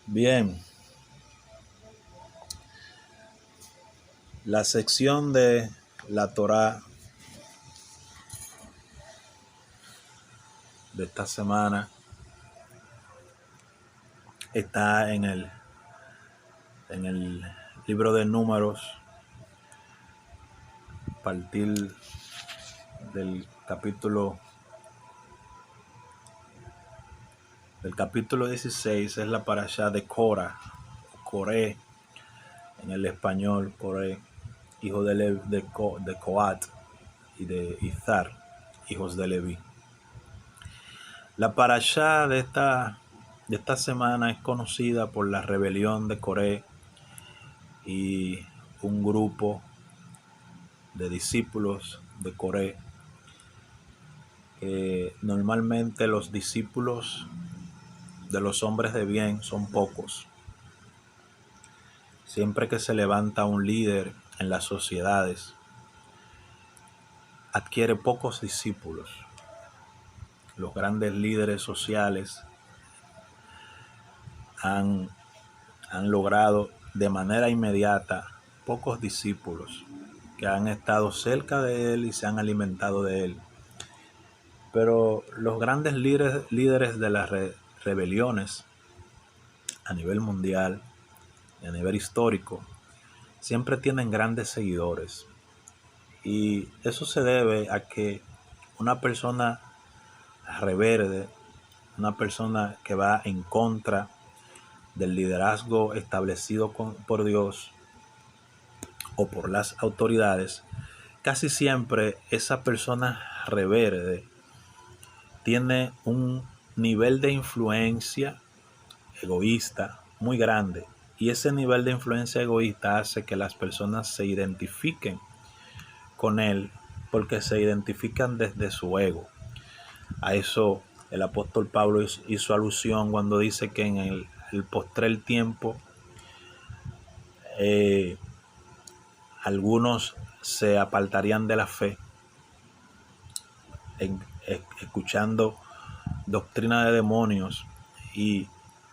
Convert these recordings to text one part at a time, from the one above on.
Bien, la sección de la Torá de esta semana está en el libro de Números, a partir del capítulo 16. Es la parashá de Cora, Coré, en el español, Coré, hijo de Coat y de Izar, hijos de Leví. La parashá de esta semana es conocida por la rebelión de Coré y un grupo de discípulos de Coré. Normalmente los discípulos de los hombres de bien son pocos. Siempre que se levanta un líder en las sociedades, adquiere pocos discípulos. Los grandes líderes sociales han logrado de manera inmediata pocos discípulos que han estado cerca de él y se han alimentado de él. Pero los grandes líderes de las rebeliones a nivel mundial y a nivel histórico siempre tienen grandes seguidores. Y eso se debe a que una persona rebelde, una persona que va en contra del liderazgo establecido por Dios o por las autoridades, casi siempre esa persona rebelde tiene un nivel de influencia egoísta muy grande, y ese nivel de influencia egoísta hace que las personas se identifiquen con él porque se identifican desde su ego. A eso el apóstol Pablo hizo alusión cuando dice que en el postrer tiempo algunos se apartarían de la fe escuchando doctrina de demonios y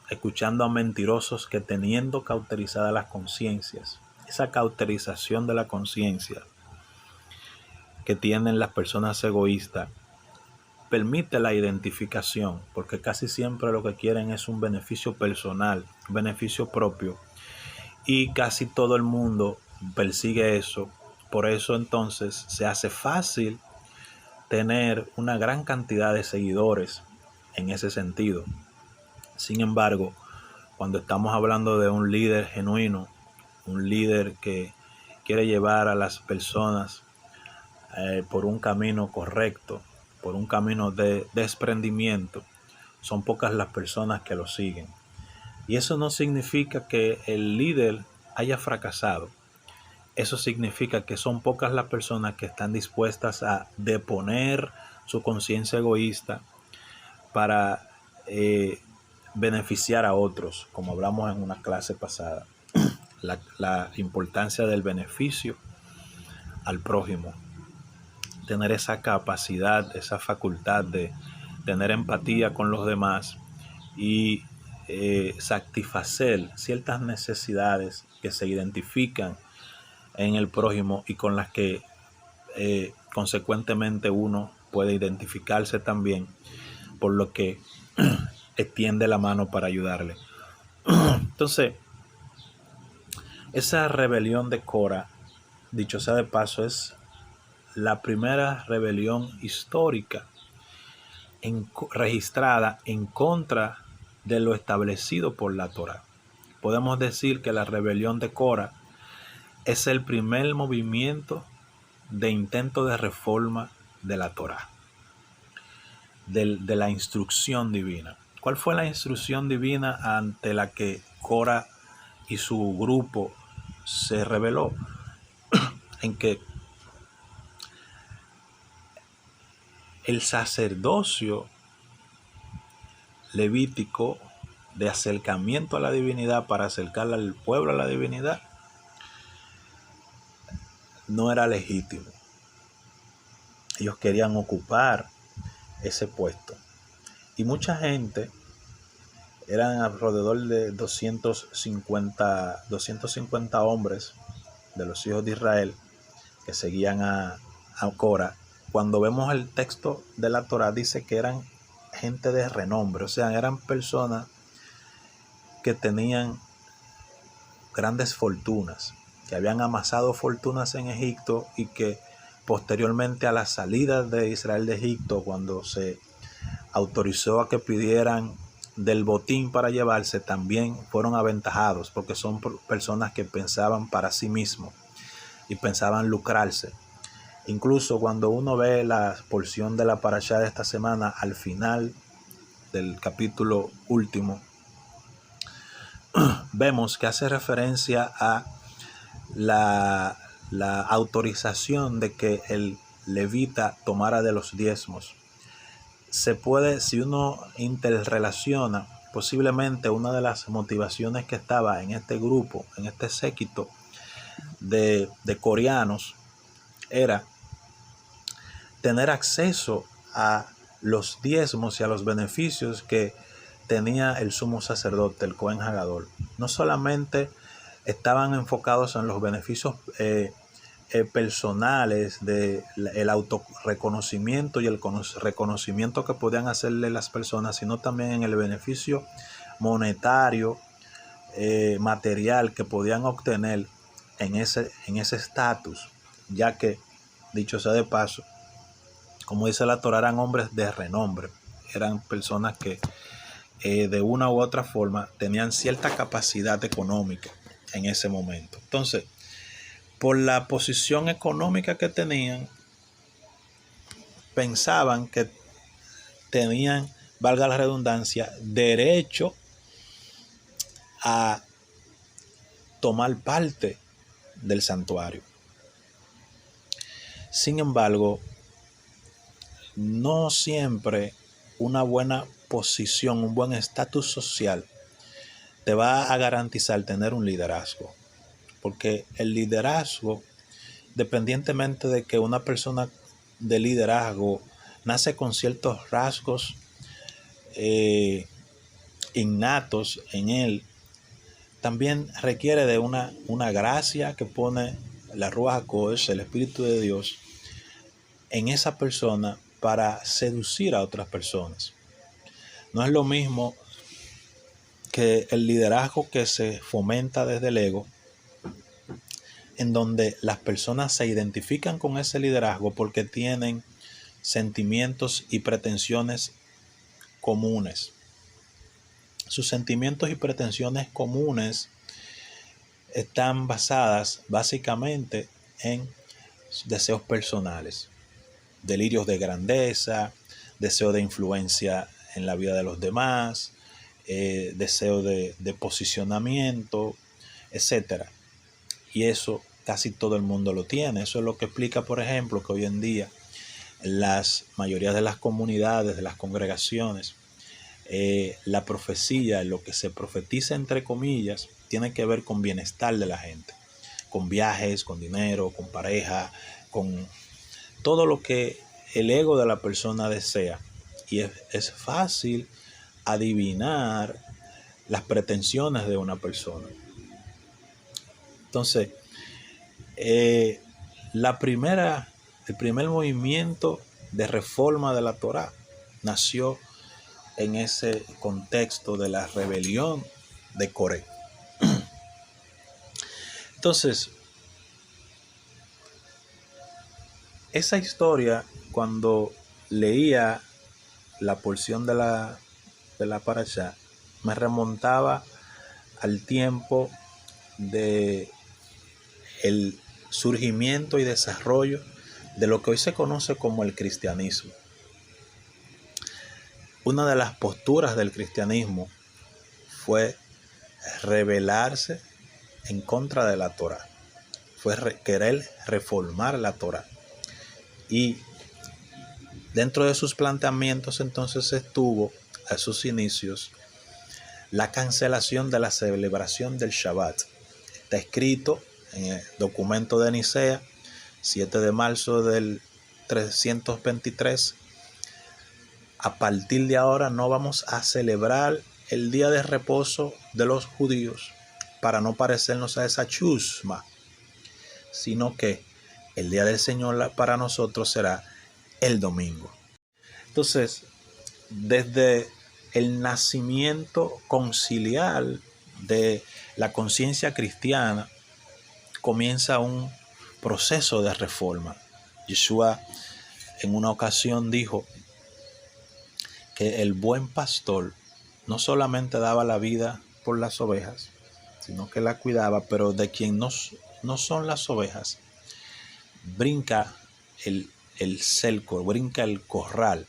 escuchando a mentirosos que, teniendo cauterizadas las conciencias, esa cauterización de la conciencia que tienen las personas egoístas permite la identificación, porque casi siempre lo que quieren es un beneficio personal, un beneficio propio, y casi todo el mundo persigue eso. Por eso entonces se hace fácil tener una gran cantidad de seguidores en ese sentido. Sin embargo, cuando estamos hablando de un líder genuino, un líder que quiere llevar a las personas por un camino correcto, por un camino de desprendimiento, son pocas las personas que lo siguen. Y eso no significa que el líder haya fracasado. Eso significa que son pocas las personas que están dispuestas a deponer su conciencia egoísta para beneficiar a otros, como hablamos en una clase pasada. La importancia del beneficio al prójimo. Tener esa capacidad, esa facultad de tener empatía con los demás y satisfacer ciertas necesidades que se identifican en el prójimo y con las que consecuentemente uno puede identificarse también, por lo que extiende la mano para ayudarle. Entonces, esa rebelión de Cora, dicho sea de paso, es la primera rebelión histórica registrada en contra de lo establecido por la Torá. Podemos decir que la rebelión de Cora es el primer movimiento de intento de reforma de la Torá, de la instrucción divina. ¿Cuál fue la instrucción divina ante la que Cora y su grupo se rebeló? En que el sacerdocio levítico de acercamiento a la divinidad, para acercar al pueblo a la divinidad, no era legítimo. Ellos querían ocupar ese puesto. Y mucha gente Eran alrededor de 250 hombres de los hijos de Israel que seguían a Cora. Cuando vemos el texto de la Torá, dice que eran gente de renombre, o sea, eran personas que tenían grandes fortunas, que habían amasado fortunas en Egipto y que posteriormente a la salida de Israel de Egipto, cuando se autorizó a que pidieran del botín para llevarse, también fueron aventajados, porque son personas que pensaban para sí mismos y pensaban lucrarse. Incluso cuando uno ve la porción de la parashá de esta semana, al final del capítulo último, vemos que hace referencia a la autorización de que el levita tomara de los diezmos. Se puede, si uno interrelaciona, posiblemente una de las motivaciones que estaba en este grupo, en este séquito de coreanos, era tener acceso a los diezmos y a los beneficios que tenía el sumo sacerdote, el Cohen Hagadol. No solamente estaban enfocados en los beneficios personales, el autorreconocimiento y el reconocimiento que podían hacerle las personas, sino también en el beneficio monetario, material que podían obtener en ese estatus, ya que, dicho sea de paso, como dice la Torá, eran hombres de renombre, eran personas que de una u otra forma tenían cierta capacidad económica en ese momento. Entonces, por la posición económica que tenían, pensaban que tenían, valga la redundancia, derecho a tomar parte del santuario. Sin embargo, no siempre una buena posición, un buen estatus social te va a garantizar tener un liderazgo. Porque el liderazgo, dependientemente de que una persona de liderazgo nace con ciertos rasgos innatos en él, también requiere de una gracia que pone la Ruach HaKodesh, el Espíritu de Dios, en esa persona para seducir a otras personas. No es lo mismo que el liderazgo que se fomenta desde el ego, en donde las personas se identifican con ese liderazgo porque tienen sentimientos y pretensiones comunes. Sus sentimientos y pretensiones comunes están basadas básicamente en deseos personales, delirios de grandeza, deseo de influencia en la vida de los demás, deseo de posicionamiento, etc. Y eso casi todo el mundo lo tiene. Eso es lo que explica, por ejemplo, que hoy en día en las mayorías de las comunidades, de las congregaciones, la profecía, lo que se profetiza entre comillas, tiene que ver con bienestar de la gente, con viajes, con dinero, con pareja, con todo lo que el ego de la persona desea. Y es fácil adivinar las pretensiones de una persona. Entonces, el primer movimiento de reforma de la Torá nació en ese contexto de la rebelión de Coré. Entonces, esa historia, cuando leía la porción de la parashá, me remontaba al tiempo de el surgimiento y desarrollo de lo que hoy se conoce como el cristianismo. Una de las posturas del cristianismo fue rebelarse en contra de la Torá, fue querer reformar la Torá. Y dentro de sus planteamientos entonces estuvo a sus inicios la cancelación de la celebración del Shabbat. Está escrito en el documento de Nicea, 7 de marzo del 323, a partir de ahora no vamos a celebrar el día de reposo de los judíos para no parecernos a esa chusma, sino que el día del Señor para nosotros será el domingo. Entonces, desde el nacimiento conciliar de la conciencia cristiana comienza un proceso de reforma. Yeshua en una ocasión dijo que el buen pastor no solamente daba la vida por las ovejas, sino que la cuidaba, pero de quien no son las ovejas, brinca el cerco, brinca el corral.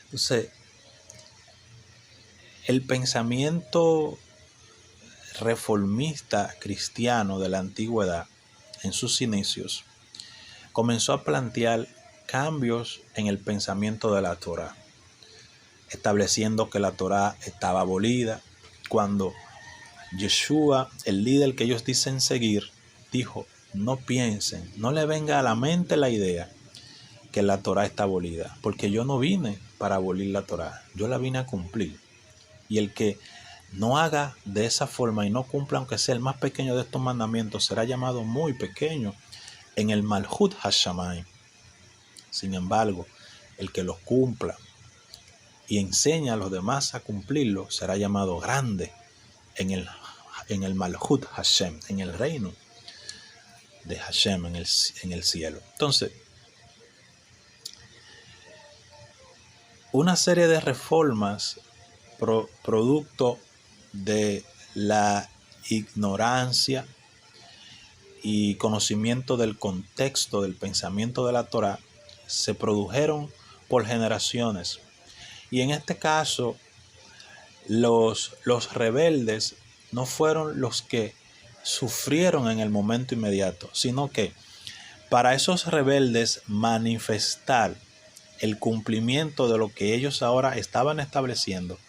Entonces, el pensamiento reformista cristiano de la antigüedad, en sus inicios, comenzó a plantear cambios en el pensamiento de la Torá, estableciendo que la Torá estaba abolida, cuando Yeshua, el líder que ellos dicen seguir, dijo: no piensen, no le venga a la mente la idea que la Torá está abolida, porque yo no vine para abolir la Torá, yo la vine a cumplir. Y el que no haga de esa forma y no cumpla, aunque sea el más pequeño de estos mandamientos, será llamado muy pequeño en el Malhut Hashamayim. Sin embargo, el que los cumpla y enseña a los demás a cumplirlo, será llamado grande en el Malhut Hashem, en el reino de Hashem, en el cielo. Entonces, una serie de reformas producto de la ignorancia y conocimiento del contexto del pensamiento de la Torá se produjeron por generaciones. Y en este caso, los rebeldes no fueron los que sufrieron en el momento inmediato, sino que para esos rebeldes manifestar el cumplimiento de lo que ellos ahora estaban estableciendo,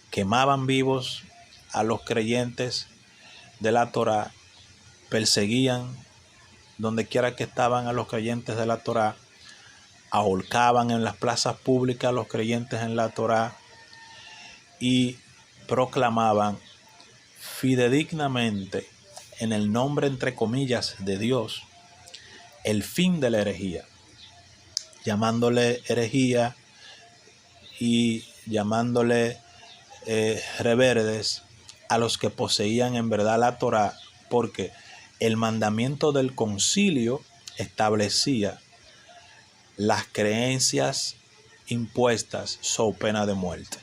quemaban vivos a los creyentes de la Torá, perseguían donde quiera que estaban a los creyentes de la Torá, ahorcaban en las plazas públicas a los creyentes en la Torá y proclamaban fidedignamente, en el nombre entre comillas de Dios, el fin de la herejía, llamándole herejía y llamándole reverdes a los que poseían en verdad la Torá, porque el mandamiento del concilio establecía las creencias impuestas so pena de muerte.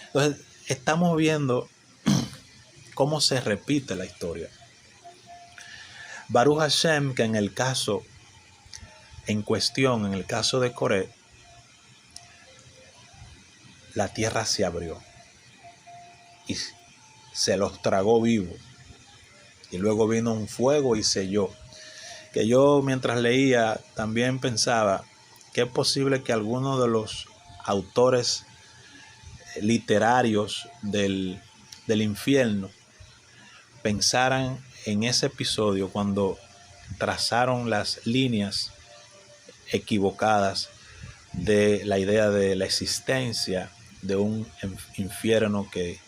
Entonces, estamos viendo cómo se repite la historia. Baruch Hashem, que en el caso en cuestión, en el caso de Coré, la tierra se abrió y se los tragó vivos. Y luego vino un fuego y selló. Que yo mientras leía también pensaba que es posible que algunos de los autores literarios del infierno pensaran en ese episodio cuando trazaron las líneas equivocadas de la idea de la existencia de un infierno que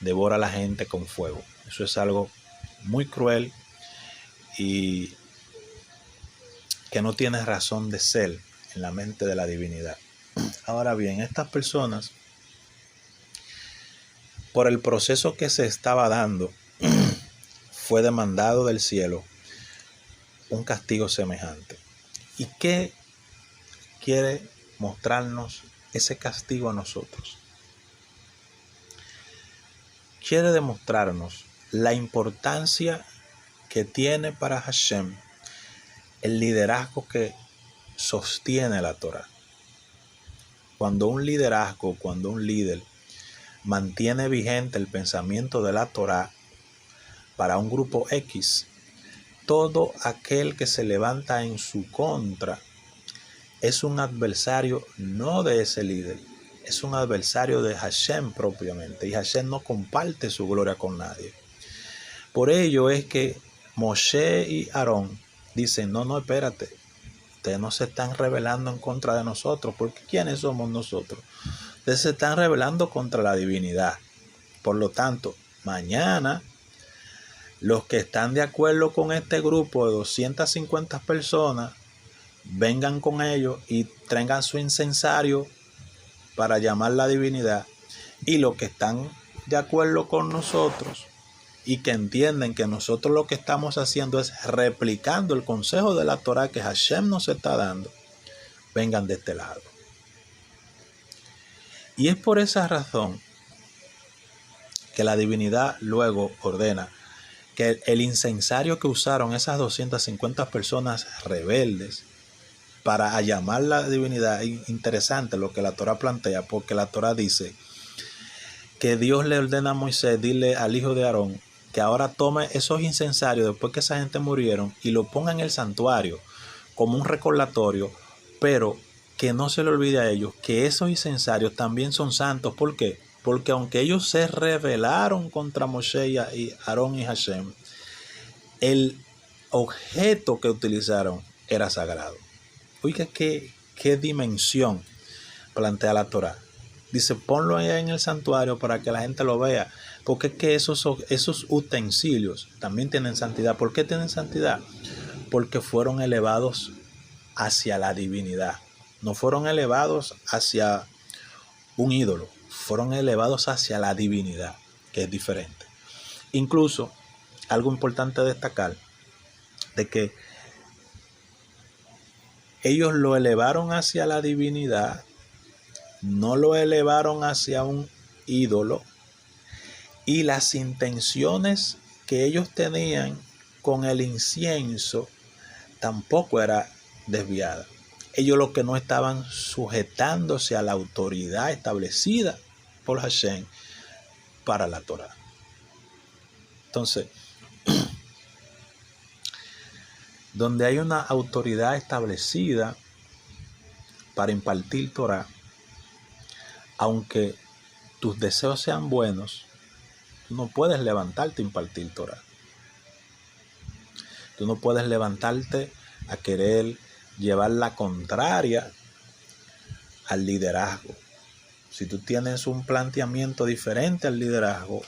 devora a la gente con fuego. Eso es algo muy cruel y que no tiene razón de ser en la mente de la divinidad. Ahora bien, estas personas, por el proceso que se estaba dando, fue demandado del cielo un castigo semejante. ¿Y qué quiere mostrarnos ese castigo a nosotros? Quiere demostrarnos la importancia que tiene para Hashem el liderazgo que sostiene la Torá. Cuando un líder mantiene vigente el pensamiento de la Torá para un grupo X, todo aquel que se levanta en su contra es un adversario no de ese líder, es un adversario de Hashem propiamente, y Hashem no comparte su gloria con nadie. Por ello es que Moshe y Aarón dicen: no, espérate, ustedes no se están rebelando en contra de nosotros, porque ¿quiénes somos nosotros? Entonces se están rebelando contra la divinidad. Por lo tanto, mañana los que están de acuerdo con este grupo de 250 personas, vengan con ellos y traigan su incensario para llamar la divinidad. Y los que están de acuerdo con nosotros y que entienden que nosotros lo que estamos haciendo es replicando el consejo de la Torah que Hashem nos está dando, vengan de este lado. Y es por esa razón que la divinidad luego ordena que el incensario que usaron esas 250 personas rebeldes para llamar la divinidad, es interesante lo que la Torah plantea, porque la Torah dice que Dios le ordena a Moisés, dile al hijo de Aarón, que ahora tome esos incensarios después que esa gente murieron y lo ponga en el santuario como un recordatorio, pero que no se le olvide a ellos que esos incensarios también son santos. ¿Por qué? Porque aunque ellos se rebelaron contra Moshe y Aarón y Hashem, el objeto que utilizaron era sagrado. Oiga, qué dimensión plantea la Torah. Dice, ponlo allá en el santuario para que la gente lo vea. Porque es que esos utensilios también tienen santidad. ¿Por qué tienen santidad? Porque fueron elevados hacia la divinidad. No fueron elevados hacia un ídolo. Fueron elevados hacia la divinidad, que es diferente. Incluso, algo importante destacar, de que ellos lo elevaron hacia la divinidad, no lo elevaron hacia un ídolo, y las intenciones que ellos tenían con el incienso tampoco era desviada. Ellos lo que no estaban sujetándose a la autoridad establecida por Hashem para la Torah. Entonces, donde hay una autoridad establecida para impartir Torah, aunque tus deseos sean buenos, tú no puedes levantarte a impartir Torah. Tú no puedes levantarte a querer llevar la contraria al liderazgo. Si tú tienes un planteamiento diferente al liderazgo,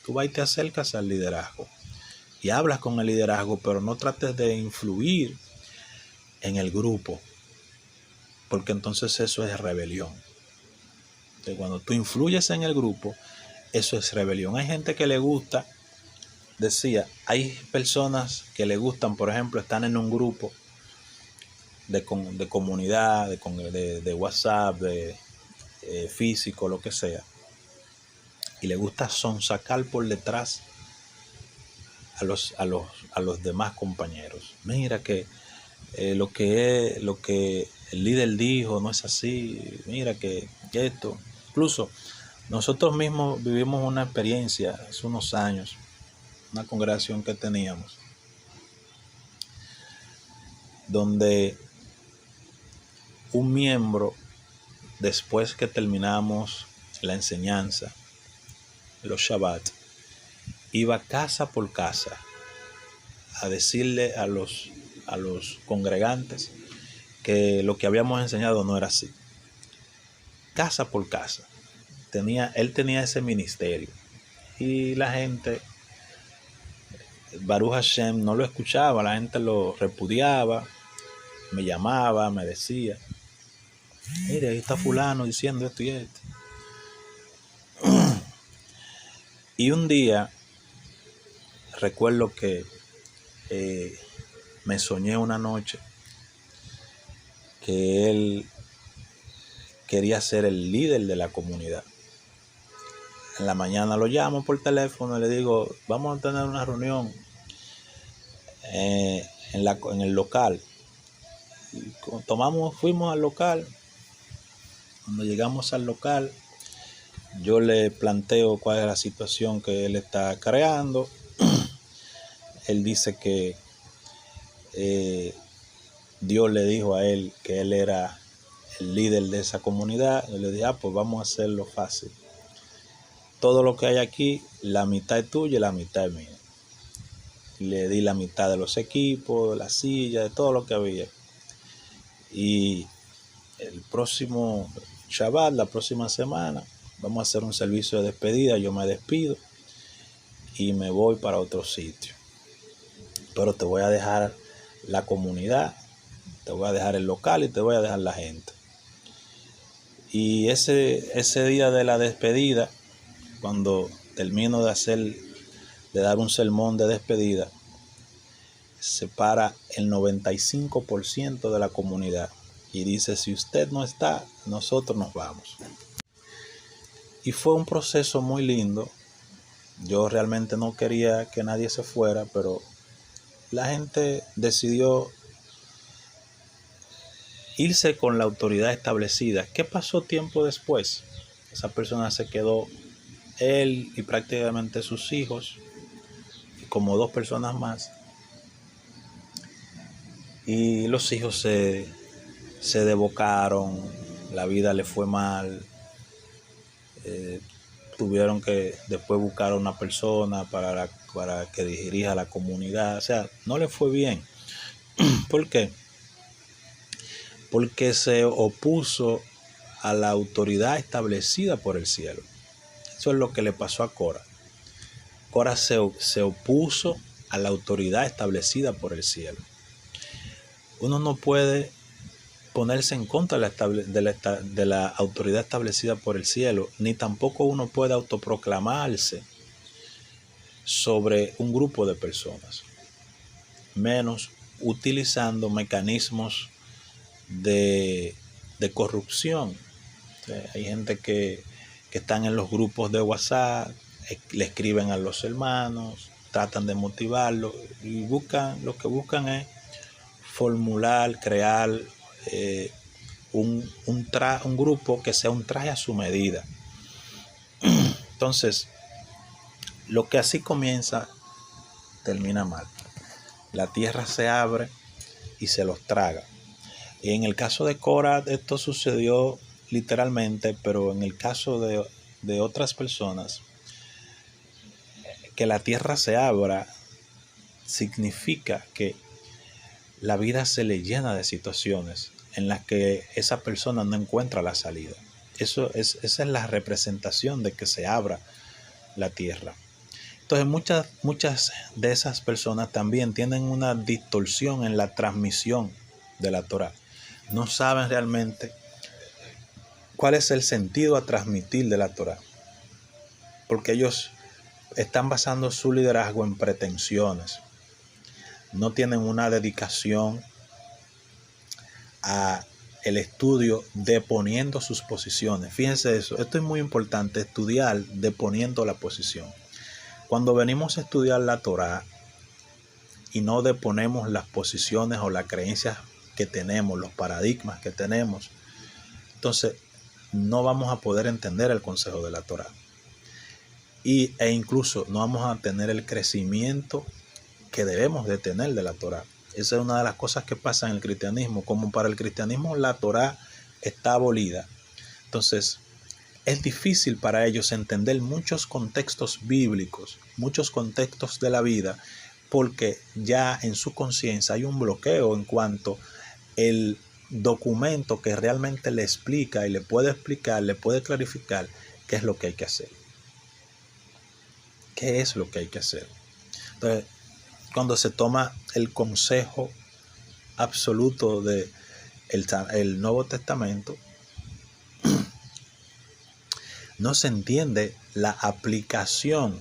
tú vas y te acercas al liderazgo y hablas con el liderazgo, pero no trates de influir en el grupo, porque entonces eso es rebelión. Entonces, cuando tú influyes en el grupo, eso es rebelión. Hay gente que le gusta, hay personas que le gustan, por ejemplo, están en un grupo de comunidad, de WhatsApp, físico, lo que sea, y le gusta sonsacar por detrás a los demás compañeros. Mira que lo que el líder dijo no es así, mira que esto. Incluso nosotros mismos vivimos una experiencia hace unos años, una congregación que teníamos, donde un miembro, después que terminamos la enseñanza, los Shabbat, iba casa por casa a decirle a los congregantes que lo que habíamos enseñado no era así. Casa por casa. Él tenía ese ministerio. Y la gente, Baruch Hashem, no lo escuchaba, la gente lo repudiaba, me llamaba, me decía, mire, ahí está fulano diciendo esto y esto. Y un día, recuerdo que me soñé una noche que él quería ser el líder de la comunidad. En la mañana lo llamo por teléfono y le digo, vamos a tener una reunión en el local. Y fuimos al local. Cuando llegamos al local, yo le planteo cuál es la situación que él está creando. Él dice que Dios le dijo a él que él era el líder de esa comunidad. Yo le dije, pues vamos a hacerlo fácil. Todo lo que hay aquí, la mitad es tuya y la mitad es mía. Le di la mitad de los equipos, de la silla, de todo lo que había. Y el próximo Shabbat, la próxima semana vamos a hacer un servicio de despedida, yo me despido y me voy para otro sitio. Pero te voy a dejar la comunidad, te voy a dejar el local y te voy a dejar la gente. Y ese día de la despedida, cuando termino de dar un sermón de despedida, se para el 95% de la comunidad y dice: si usted no está, nosotros nos vamos. Y fue un proceso muy lindo. Yo realmente no quería que nadie se fuera, pero la gente decidió irse con la autoridad establecida. ¿Qué pasó tiempo después? Esa persona se quedó, él y prácticamente sus hijos, y como 2 personas más. Y los hijos se desbocaron, la vida le fue mal. Tuvieron que después buscar a una persona para que dirija la comunidad. O sea, no le fue bien. ¿Por qué? Porque se opuso a la autoridad establecida por el cielo. Eso es lo que le pasó a Cora. Cora se opuso a la autoridad establecida por el cielo. Uno no puede ponerse en contra de la autoridad establecida por el cielo, ni tampoco uno puede autoproclamarse sobre un grupo de personas, menos utilizando mecanismos de corrupción. O sea, hay gente que están en los grupos de WhatsApp, le escriben a los hermanos, tratan de motivarlos y lo que buscan es formular, crear un grupo que sea un traje a su medida. Entonces, lo que así comienza, termina mal. La tierra se abre y se los traga. Y en el caso de Cora, esto sucedió literalmente, pero en el caso de otras personas, que la tierra se abra significa que la vida se le llena de situaciones en las que esa persona no encuentra la salida. Esa es la representación de que se abra la tierra. Entonces muchas de esas personas también tienen una distorsión en la transmisión de la Torá. No saben realmente cuál es el sentido a transmitir de la Torá, porque ellos están basando su liderazgo en pretensiones. No tienen una dedicación a el estudio deponiendo sus posiciones. Fíjense eso, esto es muy importante, estudiar deponiendo la posición. Cuando venimos a estudiar la Torá y no deponemos las posiciones o las creencias que tenemos, los paradigmas que tenemos, entonces no vamos a poder entender el consejo de la Torá. E incluso no vamos a tener el crecimiento que debemos de tener de la Torá. Esa es una de las cosas que pasa en el cristianismo. Como para el cristianismo la Torá está abolida, entonces es difícil para ellos entender muchos contextos bíblicos, muchos contextos de la vida, porque ya en su conciencia hay un bloqueo en cuanto el documento que realmente le explica y le puede explicar, le puede clarificar qué es lo que hay que hacer. ¿Qué es lo que hay que hacer? Entonces, cuando se toma el consejo absoluto del el Nuevo Testamento, no se entiende la aplicación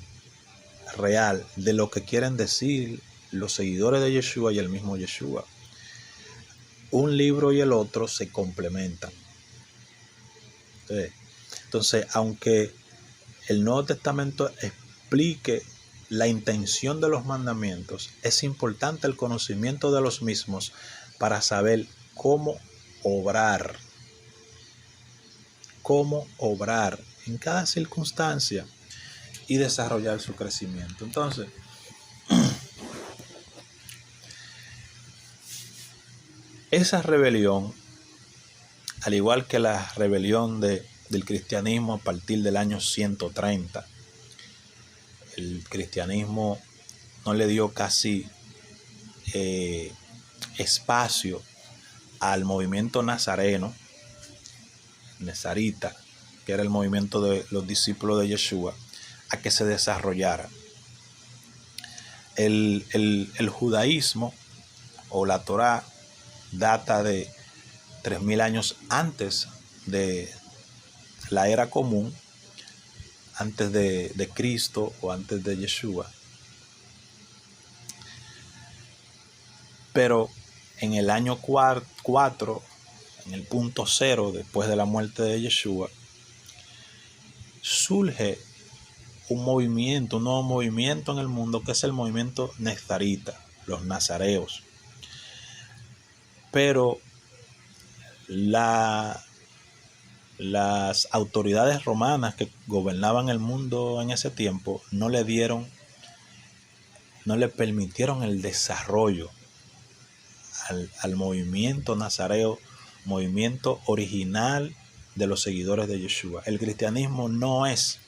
real de lo que quieren decir los seguidores de Yeshua y el mismo Yeshua. Un libro y el otro se complementan. Entonces, aunque el Nuevo Testamento explique la intención de los mandamientos, es importante el conocimiento de los mismos para saber cómo obrar en cada circunstancia y desarrollar su crecimiento. Entonces, esa rebelión, al igual que la rebelión del cristianismo a partir del año 130, el cristianismo no le dio casi espacio al movimiento nazareno, nezarita, que era el movimiento de los discípulos de Yeshua, a que se desarrollara. El judaísmo o la Torá data de 3000 años antes de la era común, antes de Cristo o antes de Yeshua. Pero en el año 4, en el punto 0, después de la muerte de Yeshua, surge un nuevo movimiento en el mundo, que es el movimiento nezarita, los nazareos. Pero las autoridades romanas que gobernaban el mundo en ese tiempo no le permitieron el desarrollo al movimiento nazareo, movimiento original de los seguidores de Yeshua. El cristianismo no es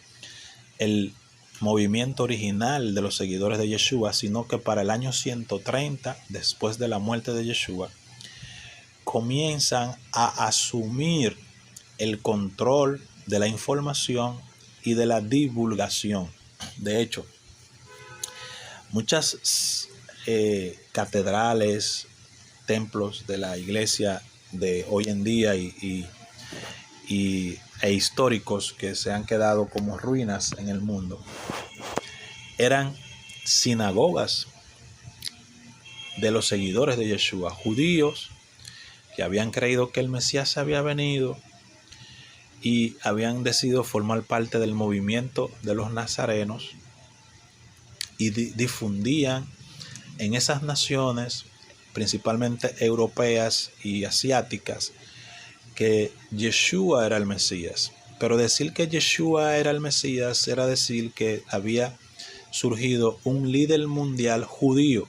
el movimiento original de los seguidores de Yeshua, sino que para el año 130, después de la muerte de Yeshua, comienzan a asumir el control de la información y de la divulgación. De hecho, muchas catedrales, templos de la iglesia de hoy en día e históricos que se han quedado como ruinas en el mundo, eran sinagogas de los seguidores de Yeshua, judíos que habían creído que el Mesías había venido y habían decidido formar parte del movimiento de los nazarenos y difundían en esas naciones, principalmente europeas y asiáticas, que Yeshua era el Mesías. Pero decir que Yeshua era el Mesías era decir que había surgido un líder mundial judío.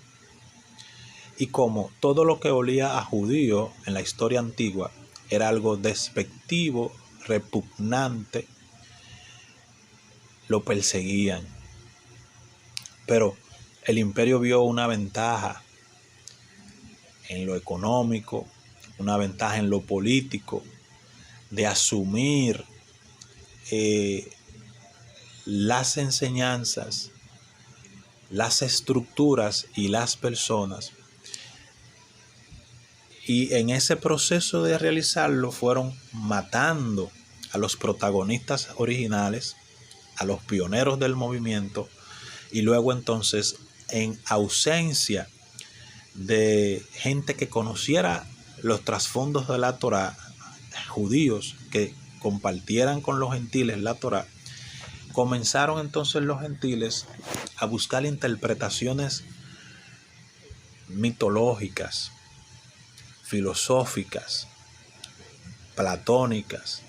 Y como todo lo que olía a judío en la historia antigua era algo despectivo, repugnante, lo perseguían. Pero el imperio vio una ventaja en lo económico, una ventaja en lo político, de asumir las enseñanzas, las estructuras y las personas. Y en ese proceso de realizarlo fueron matando a los protagonistas originales, a los pioneros del movimiento, y luego entonces, en ausencia de gente que conociera los trasfondos de la Torá, judíos que compartieran con los gentiles la Torá, comenzaron entonces los gentiles a buscar interpretaciones mitológicas, filosóficas, platónicas,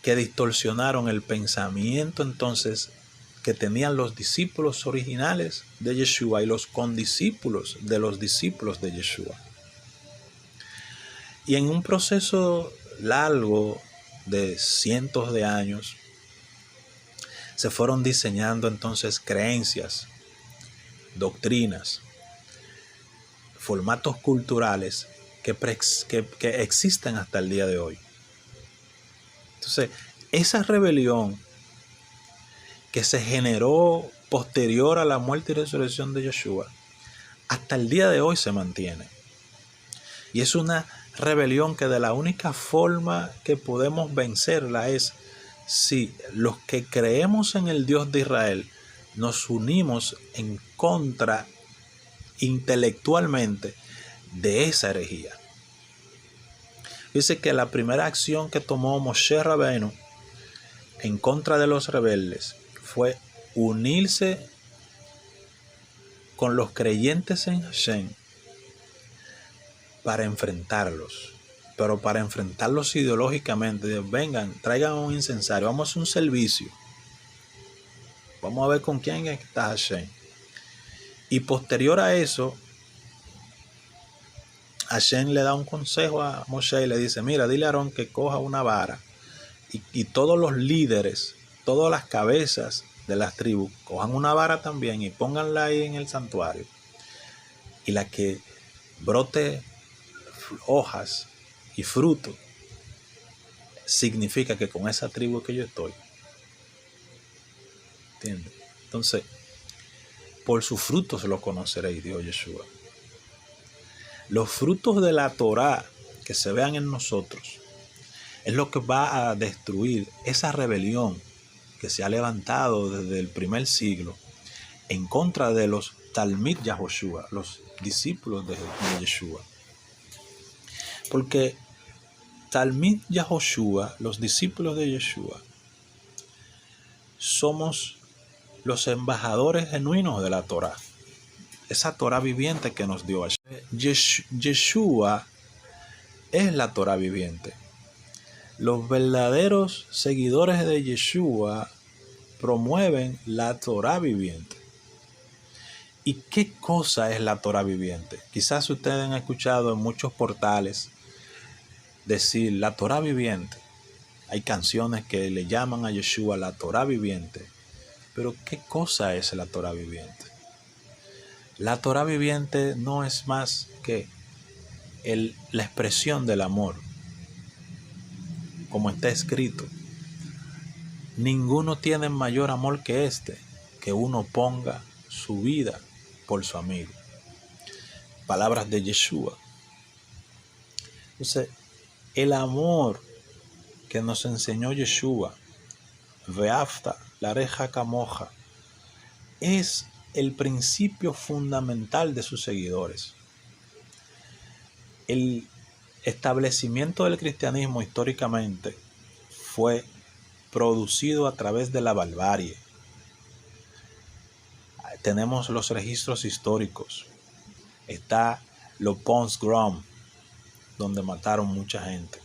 que distorsionaron el pensamiento entonces que tenían los discípulos originales de Yeshua y los condiscípulos de los discípulos de Yeshua. Y en un proceso largo de cientos de años, se fueron diseñando entonces creencias, doctrinas, formatos culturales que existen hasta el día de hoy. Entonces, esa rebelión que se generó posterior a la muerte y resurrección de Yeshua, hasta el día de hoy se mantiene. Y es una rebelión que de la única forma que podemos vencerla es si los que creemos en el Dios de Israel nos unimos en contra intelectualmente de esa herejía. Dice que la primera acción que tomó Moshe Rabbeinu en contra de los rebeldes fue unirse con los creyentes en Hashem para enfrentarlos, pero para enfrentarlos ideológicamente. Vengan, traigan un incensario, vamos a hacer un servicio, vamos a ver con quién está Hashem. Y posterior a eso, Hashem le da un consejo a Moshe y le dice: mira, dile a Aarón que coja una vara y todos los líderes, todas las cabezas de las tribus, cojan una vara también y pónganla ahí en el santuario. Y la que brote hojas y fruto significa que con esa tribu que yo estoy. ¿Entiendes? Entonces, por sus frutos lo conoceréis, dijo Yeshua. Los frutos de la Torá que se vean en nosotros es lo que va a destruir esa rebelión que se ha levantado desde el primer siglo en contra de los Talmid Yahoshua, los discípulos de Yeshua. Porque Talmid Yahoshua, los discípulos de Yeshua, somos los embajadores genuinos de la Torá. Esa Torá viviente que nos dio Yeshua es la Torá viviente. Los verdaderos seguidores de Yeshua promueven la Torá viviente. ¿Y qué cosa es la Torá viviente? Quizás ustedes han escuchado en muchos portales decir la Torá viviente. Hay canciones que le llaman a Yeshua la Torá viviente. Pero ¿qué cosa es la Torá viviente? La Torá viviente no es más que la expresión del amor. Como está escrito, ninguno tiene mayor amor que este, que uno ponga su vida por su amigo. Palabras de Yeshua. Entonces, el amor que nos enseñó Yeshua, Veafta la reja camoja, es el principio fundamental de sus seguidores. El establecimiento del cristianismo históricamente fue producido a través de la barbarie. Tenemos los registros históricos. Está los Pons-Grom, donde mataron mucha gente.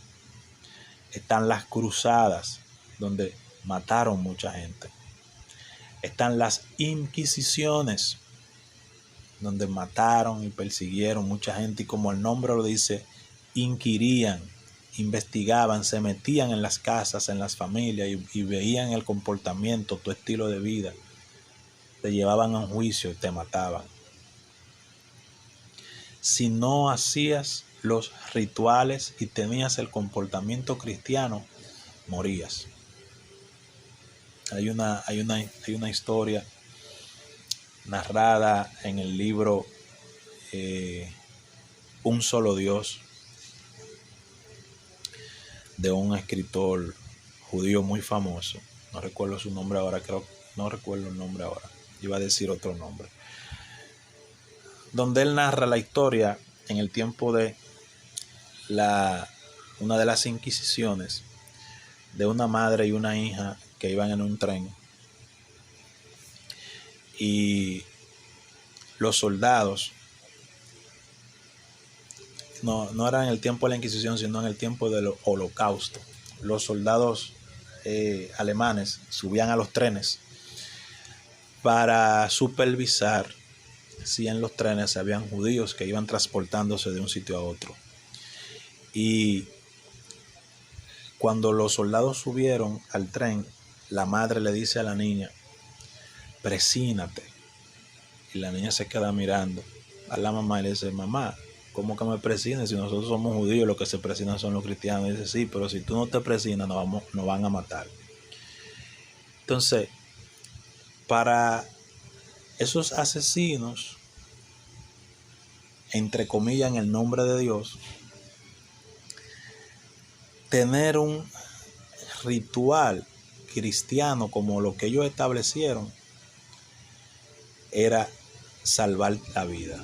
Están las cruzadas, donde mataron mucha gente. Están las inquisiciones, donde mataron y persiguieron mucha gente. Y como el nombre lo dice, inquirían, investigaban, se metían en las casas, en las familias y veían el comportamiento, tu estilo de vida. Te llevaban a un juicio y te mataban. Si no hacías los rituales y tenías el comportamiento cristiano, morías. Hay una historia narrada en el libro Un Solo Dios, de un escritor judío muy famoso. No recuerdo su nombre ahora, no recuerdo el nombre ahora. Iba a decir otro nombre. Donde él narra la historia en el tiempo de una de las inquisiciones, de una madre y una hija que iban en un tren. Y los soldados, no era en el tiempo de la Inquisición, sino en el tiempo del Holocausto. Los soldados alemanes subían a los trenes para supervisar si en los trenes habían judíos que iban transportándose de un sitio a otro. Y cuando los soldados subieron al tren, la madre le dice a la niña: presínate. Y la niña se queda mirando a la mamá y le dice: mamá, ¿cómo que me presines? Si nosotros somos judíos, los que se presinan son los cristianos. Y dice: sí, pero si tú no te presinas, nos van a matar. Entonces, para esos asesinos, entre comillas, en el nombre de Dios, tener un ritual cristiano como lo que ellos establecieron era salvar la vida,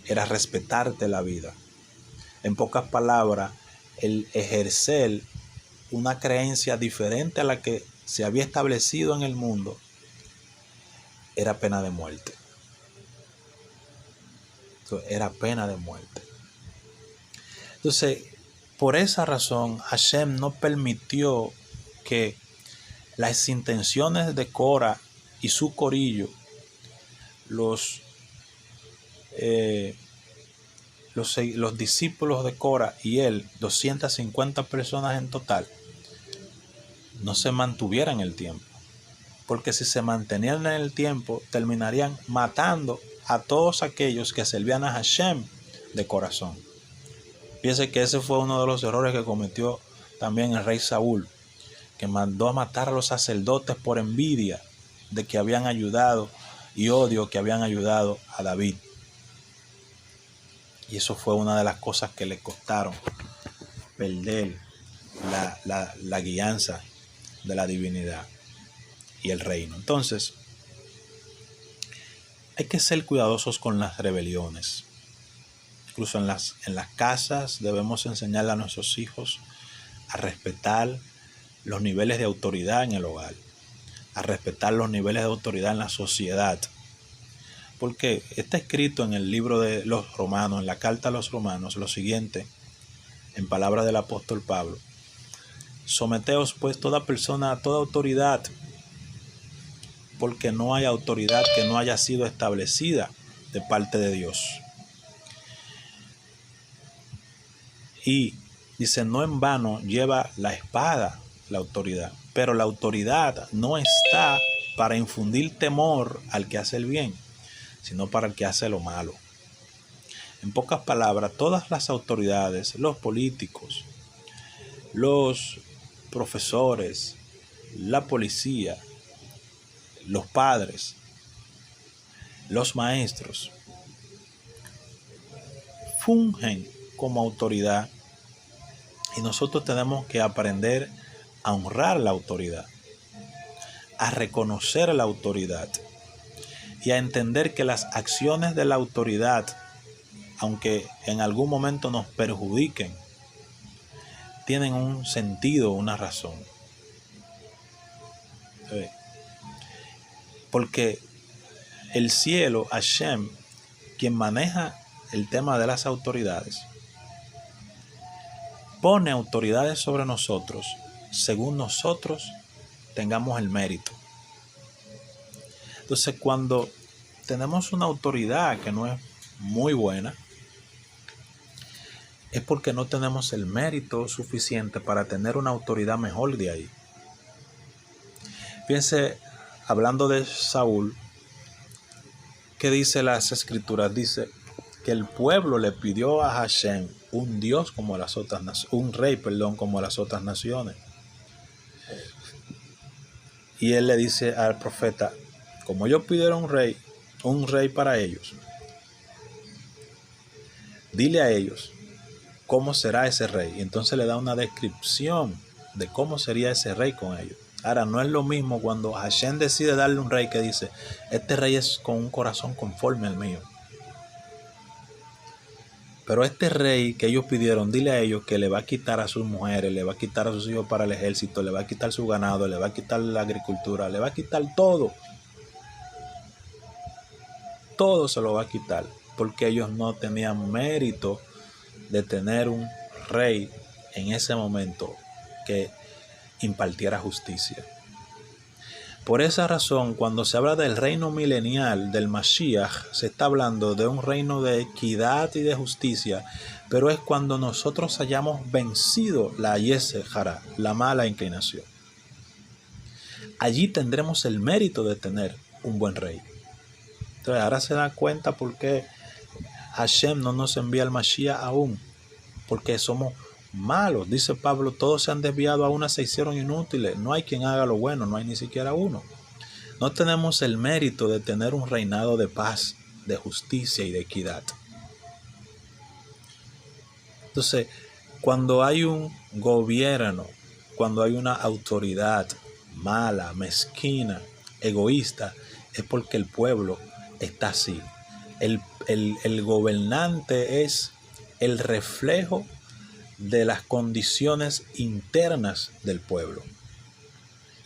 era respetarte la vida. En pocas palabras, el ejercer una creencia diferente a la que se había establecido en el mundo era pena de muerte. Era pena de muerte. Entonces, por esa razón, Hashem no permitió que las intenciones de Cora y su corillo, los discípulos de Cora y él, 250 personas en total, no se mantuvieran en el tiempo. Porque si se mantenían en el tiempo, terminarían matando a todos aquellos que servían a Hashem de corazón. Piense que ese fue uno de los errores que cometió también el rey Saúl, que mandó a matar a los sacerdotes por envidia de que habían ayudado y odio que habían ayudado a David. Y eso fue una de las cosas que le costaron perder la guianza de la divinidad y el reino. Entonces, hay que ser cuidadosos con las rebeliones. Incluso en las casas debemos enseñarle a nuestros hijos a respetar los niveles de autoridad en el hogar, a respetar los niveles de autoridad en la sociedad. Porque está escrito en el libro de los Romanos, en la carta a los Romanos, lo siguiente, en palabras del apóstol Pablo: someteos pues toda persona a toda autoridad, porque no hay autoridad que no haya sido establecida de parte de Dios. Y dice, no en vano lleva la espada la autoridad, pero la autoridad no está para infundir temor al que hace el bien, sino para el que hace lo malo. En pocas palabras, todas las autoridades, los políticos, los profesores, la policía, los padres, los maestros, fungen como autoridad, y nosotros tenemos que aprender a honrar la autoridad, a reconocer la autoridad y a entender que las acciones de la autoridad, aunque en algún momento nos perjudiquen, tienen un sentido, una razón. Porque el cielo, Hashem, quien maneja el tema de las autoridades, pone autoridades sobre nosotros según nosotros tengamos el mérito. Entonces, cuando tenemos una autoridad que no es muy buena, es porque no tenemos el mérito suficiente para tener una autoridad mejor de ahí. Fíjense, hablando de Saúl, ¿qué dice las escrituras? Dice que el pueblo le pidió a Hashem un Dios como las otras naciones, un rey, como las otras naciones. Y él le dice al profeta, como ellos pidieron un rey para ellos, dile a ellos cómo será ese rey. Y entonces le da una descripción de cómo sería ese rey con ellos. Ahora, no es lo mismo cuando Hashem decide darle un rey que dice, este rey es con un corazón conforme al mío. Pero este rey que ellos pidieron, dile a ellos que le va a quitar a sus mujeres, le va a quitar a sus hijos para el ejército, le va a quitar su ganado, le va a quitar la agricultura, le va a quitar todo. Todo se lo va a quitar, porque ellos no tenían mérito de tener un rey en ese momento que impartiera justicia. Por esa razón, cuando se habla del reino milenial del Mashiach, se está hablando de un reino de equidad y de justicia, pero es cuando nosotros hayamos vencido la Yetzer Hara, la mala inclinación. Allí tendremos el mérito de tener un buen rey. Entonces ahora se da cuenta por qué Hashem no nos envía el Mashiach aún, porque somos malos. Dice Pablo, todos se han desviado, a una se hicieron inútiles, no hay quien haga lo bueno, no hay ni siquiera uno. No tenemos el mérito de tener un reinado de paz, de justicia y de equidad. Entonces, cuando hay un gobierno, cuando hay una autoridad mala, mezquina, egoísta, es porque el pueblo está así. El gobernante es el reflejo de las condiciones internas del pueblo.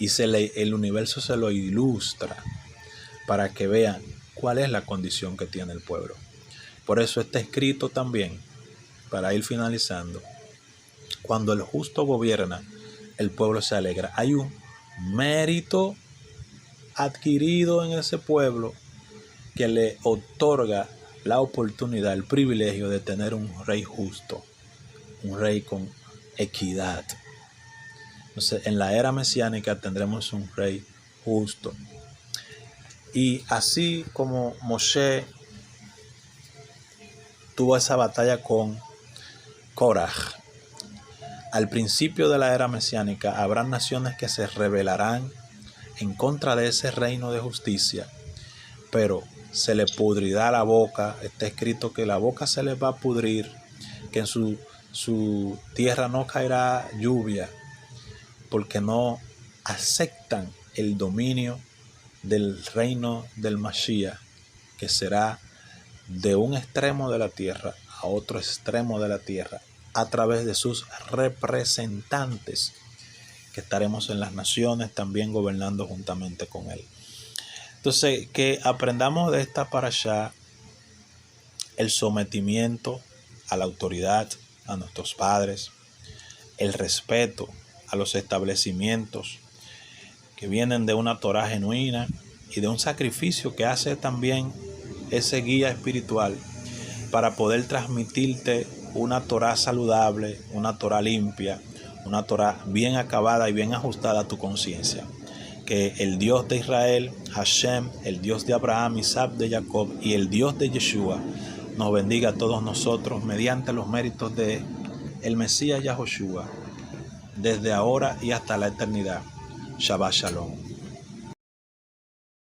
Y el universo se lo ilustra para que vean cuál es la condición que tiene el pueblo. Por eso está escrito también, para ir finalizando, cuando el justo gobierna, el pueblo se alegra. Hay un mérito adquirido en ese pueblo que le otorga la oportunidad, el privilegio de tener un rey justo, un rey con equidad. Entonces, en la era mesiánica tendremos un rey justo. Y así como Moshe tuvo esa batalla con Korah, al principio de la era mesiánica habrá naciones que se rebelarán en contra de ese reino de justicia, pero se le pudrirá la boca. Está escrito que la boca se les va a pudrir, que en su tierra no caerá lluvia, porque no aceptan el dominio del reino del Mashiach, que será de un extremo de la tierra a otro extremo de la tierra, a través de sus representantes, que estaremos en las naciones también gobernando juntamente con él. Entonces, que aprendamos de esta parashá el sometimiento a la autoridad, a nuestros padres, el respeto a los establecimientos que vienen de una Torá genuina y de un sacrificio que hace también ese guía espiritual para poder transmitirte una Torá saludable, una Torá limpia, una Torá bien acabada y bien ajustada a tu conciencia. Que el Dios de Israel, Hashem, el Dios de Abraham, Isaac, de Jacob y el Dios de Yeshua nos bendiga a todos nosotros mediante los méritos de el Mesías Yahoshua, desde ahora y hasta la eternidad. Shabbat Shalom.